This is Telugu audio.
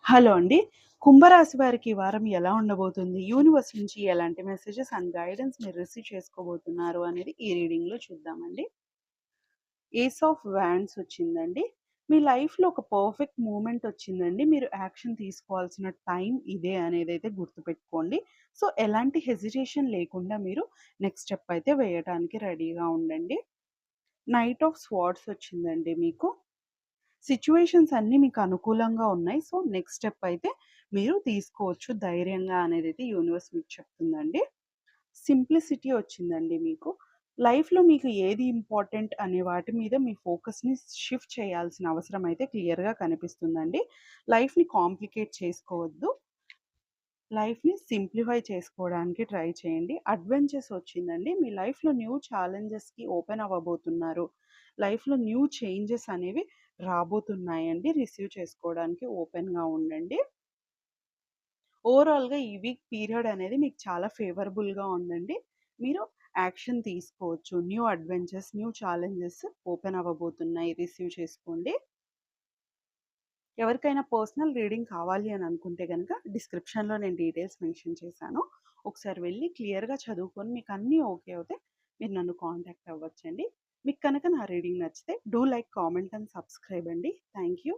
హలో అండి. కుంభరాశి వారికి ఈ వారం ఎలా ఉండబోతుంది? యూనివర్స్ నుంచి ఎలాంటి మెసేజెస్ అండ్ గైడెన్స్ మీరు రిసీవ్ చేసుకోబోతున్నారు అనేది ఈ రీడింగ్‌లో చూద్దామండి. ఏస్ ఆఫ్ వ్యాండ్స్ వచ్చిందండి. మీ లైఫ్‌లో ఒక పర్ఫెక్ట్ మూమెంట్ వచ్చిందండి. మీరు యాక్షన్ తీసుకోవాల్సిన టైం ఇదే అనేదైతే గుర్తుపెట్టుకోండి. సో, ఎలాంటి హెసిటేషన్ లేకుండా మీరు నెక్స్ట్ స్టెప్ అయితే వేయటానికి రెడీగా ఉండండి. నైట్ ఆఫ్ స్వార్డ్స్ వచ్చిందండి మీకు. సిట్యుయేషన్స్ అన్నీ మీకు అనుకూలంగా ఉన్నాయి. సో, నెక్స్ట్ స్టెప్ అయితే మీరు తీసుకోవచ్చు ధైర్యంగా అనేదైతే యూనివర్స్ మీకు చెప్తుందండి. సింప్లిసిటీ వచ్చిందండి మీకు. లైఫ్‌లో మీకు ఏది ఇంపార్టెంట్ అనే వాటి మీద మీ ఫోకస్‌ని షిఫ్ట్ చేయాల్సిన అవసరం అయితే క్లియర్‌గా కనిపిస్తుందండి. లైఫ్‌ని కాంప్లికేట్ చేసుకోవద్దు. లైఫ్‌ని సింప్లిఫై చేసుకోవడానికి ట్రై చేయండి. అడ్వెంచర్స్ వచ్చిందండి. మీ లైఫ్‌లో న్యూ ఛాలెంజెస్‌కి ఓపెన్ అవ్వబోతున్నారు. లైఫ్‌లో న్యూ చేంజెస్ అనేవి రాబోతున్నాయండి. రిసీవ్ చేసుకోవడానికి ఓపెన్‌గా ఉండండి. ఓవరాల్‌గా ఈ వీక్ పీరియడ్ అనేది మీకు చాలా ఫేవరబుల్‌గా ఉందండి. మీరు యాక్షన్ తీసుకోవచ్చు. New adventures, new challenges open అవ్వబోతున్నాయి. రిసీవ్ చేసుకోండి. ఎవరికైనా పర్సనల్ రీడింగ్ కావాలి అని అనుకుంటే గనక డిస్క్రిప్షన్‌లో నేను డీటెయిల్స్ మెన్షన్ చేశాను. ఒకసారి వెళ్లి క్లియర్‌గా చదువుకొని మీకు అన్నీ ఓకే అవుతే మీరు నన్ను కాంటాక్ట్ అవ్వచ్చండి. మీకు కనుక నా రీడింగ్ నచ్చితే do like, comment and subscribe అండి. Thank you.